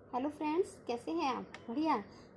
Hello friends, कैसे हैं आप? बढ़िया।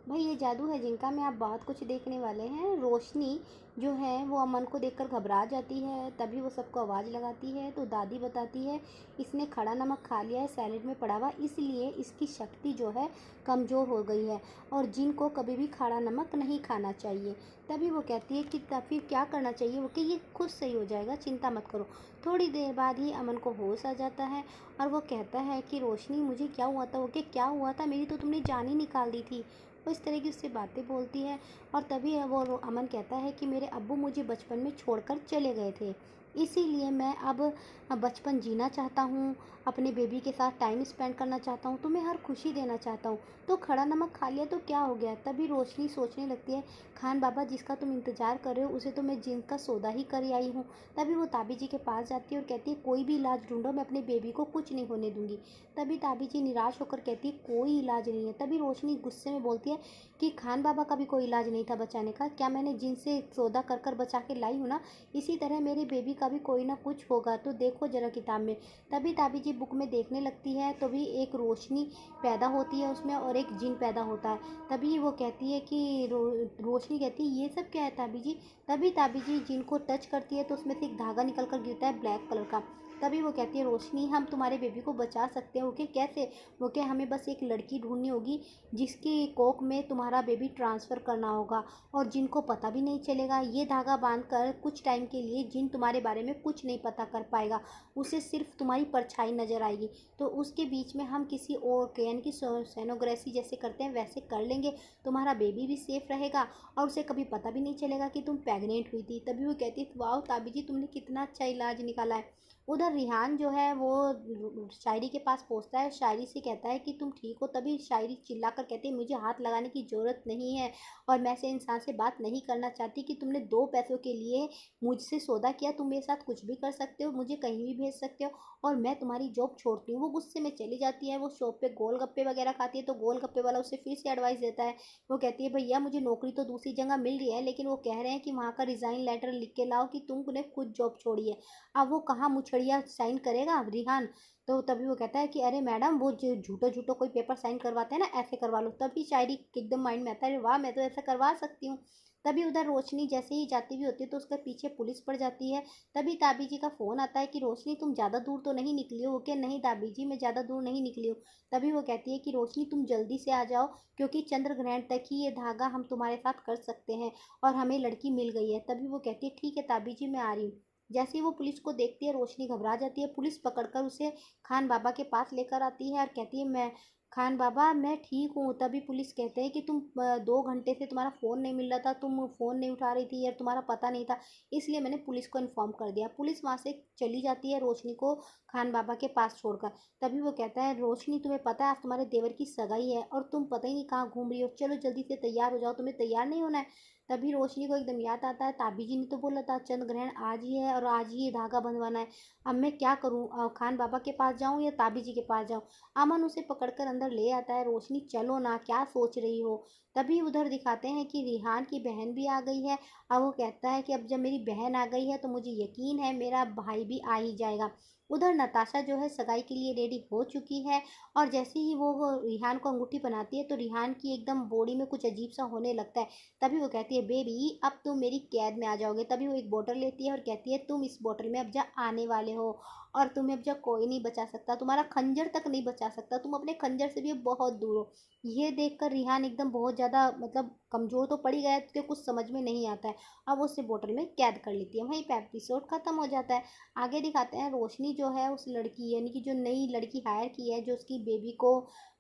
भाई ये जादू है जिनका में आप बहुत कुछ देखने वाले हैं। रोशनी जो है वो अमन को देखकर घबरा जाती है, तभी वो सबको आवाज़ लगाती है। तो दादी बताती है इसने खड़ा नमक खा लिया है सैलेड में पड़ा हुआ, इसलिए इसकी शक्ति जो है कमज़ोर हो गई है और जिन को कभी भी खड़ा नमक नहीं खाना चाहिए। तभी वो कहती है कि तब फिर क्या करना चाहिए, वो कि ये खुद सही हो जाएगा, चिंता मत करो। थोड़ी देर बाद ही अमन को होश आ जाता है और वो कहता है कि रोशनी मुझे क्या हुआ था? वो कि क्या हुआ था, मेरी तो तुमने जान ही निकाल दी थी। वो इस तरह की उससे बातें बोलती है और तभी अमन कहता है कि मेरे अब्बू मुझे बचपन में छोड़कर चले गए थे, इसीलिए मैं अब बचपन जीना चाहता हूँ, अपने बेबी के साथ टाइम स्पेंड करना चाहता हूँ, तुम्हें हर खुशी देना चाहता हूँ। तो खड़ा नमक खा लिया तो क्या हो गया? तभी रोशनी सोचने लगती है खान बाबा जिसका तुम इंतज़ार कर रहे हो उसे तो मैं जिनका सौदा ही कर आई हूँ। तभी वो ताबी जी के पास जाती है और कहती है कोई भी इलाज ढूंढो, मैं अपने बेबी को कुछ नहीं होने दूंगी। तभी ताबी जी निराश होकर कहती है कोई इलाज नहीं है। तभी रोशनी गुस्से में बोलती है कि खान बाबा का भी कोई इलाज नहीं था बचाने का, क्या मैंने जिनसे सौदा कर कर बचा के लाई हूँ ना, इसी तरह मेरे बेबी का भी कोई ना कुछ होगा, तो देखो जरा किताब में। तभी ताबी जी बुक में देखने लगती है, तो भी एक रोशनी पैदा होती है उसमें और एक जिन पैदा होता है। तभी वो कहती है कि रोशनी कहती है ये सब क्या है ताबी जी? तभी ताबी जी जिन को टच करती है तो उसमें से एक धागा निकल कर गिरता है ब्लैक कलर का। तभी वो कहती है रोशनी हम तुम्हारे बेबी को बचा सकते हैं। ओके कैसे? वो क्या हमें बस एक लड़की ढूंढनी होगी जिसकी कोख में तुम्हारा बेबी ट्रांसफ़र करना होगा और जिनको पता भी नहीं चलेगा। ये धागा बांध कर कुछ टाइम के लिए जिन तुम्हारे बारे में कुछ नहीं पता कर पाएगा, उसे सिर्फ तुम्हारी परछाई नज़र आएगी। तो उसके बीच में हम किसी और के यानी कि सोनोग्राफी जैसे करते हैं वैसे कर लेंगे, तुम्हारा बेबी भी सेफ रहेगा और उसे कभी पता भी नहीं चलेगा कि तुम प्रेग्नेंट हुई थी। तभी वो कहती है वाह ताबी जी तुमने कितना अच्छा इलाज निकाला है। उधर रिहान जो है वो शायरी के पास पहुंचता है, शायरी से कहता है कि तुम ठीक हो? तभी शायरी चिल्लाकर कहती है मुझे हाथ लगाने की ज़रूरत नहीं है और मैं ऐसे इंसान से बात नहीं करना चाहती कि तुमने 2 पैसों के लिए मुझसे सौदा किया, तुम मेरे साथ कुछ भी कर सकते हो, मुझे कहीं भी भेज सकते हो और मैं तुम्हारी जॉब छोड़ती हूँ। वो गुस्से में चली जाती है, वो शॉप पे गोलगप्पे वगैरह खाती है तो गोलगप्पे वाला उसे फिर से एडवाइस देता है। वो कहती है भैया मुझे नौकरी तो दूसरी जगह मिल रही है, लेकिन वो कह रहे हैं कि वहाँ का रिज़ाइन लेटर लिख के लाओ कि तुमने खुद जॉब छोड़ी है। अब वो कहाँ मुछड़िया साइन करेगा रिहान? तो तभी वो कहता है कि अरे मैडम वो जो झूठो कोई पेपर साइन करवाते हैं ना, ऐसे करवा लो। तभी शायरी एकदम माइंड में आता है वाह मैं तो ऐसा करवा सकती हूँ। तभी उधर रोशनी जैसे ही जाती हुई होती है तो उसके पीछे पुलिस पड़ जाती है। तभी ताबी जी का फ़ोन आता है कि रोशनी तुम ज़्यादा दूर तो नहीं निकली हो? कि नहीं ताबी जी मैं ज़्यादा दूर नहीं निकली हूँ। तभी वो कहती है कि रोशनी तुम जल्दी से आ जाओ, क्योंकि चंद्र ग्रहण तक ही ये धागा हम तुम्हारे साथ कर सकते हैं और हमें लड़की मिल गई है। तभी वो कहती है ठीक है ताबी जी मैं आ रही हूँ। जैसे ही वो पुलिस को देखती है रोशनी घबरा जाती है। पुलिस पकड़कर उसे खान बाबा के पास लेकर आती है और कहती है मैं खान बाबा मैं ठीक हूँ। तभी पुलिस कहते हैं कि तुम 2 घंटे से तुम्हारा फ़ोन नहीं मिल रहा था, तुम फ़ोन नहीं उठा रही थी या तुम्हारा पता नहीं था, इसलिए मैंने पुलिस को इन्फॉर्म कर दिया। पुलिस वहाँ से चली जाती है रोशनी को खान बाबा के पास छोड़कर। तभी वो कहता है रोशनी तुम्हें पता है आज तुम्हारे देवर की सगाई है और तुम पता ही नहीं कहाँ घूम रही हो, चलो जल्दी से तैयार हो जाओ, तुम्हें तैयार नहीं होना है? तभी रोशनी को एकदम याद आता है ताबी जी ने तो बोला था चंद्र ग्रहण आज ही है और आज ही ये धागा बंधवाना है। अब मैं क्या करूँ? खान बाबा के पास जाऊँ या ताबी जी के पास जाऊँ? अमन उसे पकड़कर अंदर ले आता है। रोशनी चलो ना, क्या सोच रही हो? तभी उधर दिखाते हैं कि रिहान की बहन भी आ गई है। अब वो कहता है कि अब जब मेरी बहन आ गई है तो मुझे यकीन है मेरा भाई भी आ ही जाएगा। उधर नताशा जो है सगाई के लिए रेडी हो चुकी है और जैसे ही वो रिहान को अंगूठी बनाती है तो रिहान की एकदम बॉडी में कुछ अजीब सा होने लगता है। तभी वो कहती है बेबी अब तुम मेरी कैद में आ जाओगे। तभी वो एक बोतल लेती है और कहती है तुम इस बोतल में अब जा आने वाले हो और तुम्हें अब जा कोई नहीं बचा सकता, तुम्हारा खंजर तक नहीं बचा सकता, तुम अपने खंजर से भी अब बहुत दूर हो। ये देखकर रिहान एकदम बहुत ज़्यादा मतलब कमज़ोर तो पड़ ही गया है, तो कुछ समझ में नहीं आता है। अब वो उसे बोतल में कैद कर लेती है। वहीं पे एपिसोड खत्म हो जाता है। आगे दिखाते हैं रोशनी जो है उस लड़की यानी कि जो नई लड़की हायर की है जो उसकी बेबी को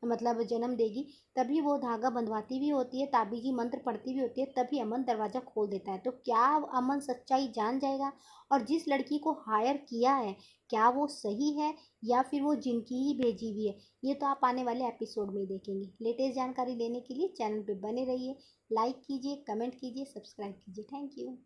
मतलब जन्म देगी, तभी वो धागा बंधवाती भी होती है, ताबी जी मंत्र पढ़ती भी होती है। तभी अमन दरवाज़ा खोल देता है। तो क्या अमन सच्चाई जान जाएगा और जिस लड़की को हायर किया है क्या वो सही है या फिर वो जिनकी ही भेजी हुई है? ये तो आप आने वाले एपिसोड में ही देखेंगे। लेटेस्ट जानकारी लेने के लिए चैनल पे बने रहिए, लाइक कीजिए, कमेंट कीजिए, सब्सक्राइब कीजिए। Thank you.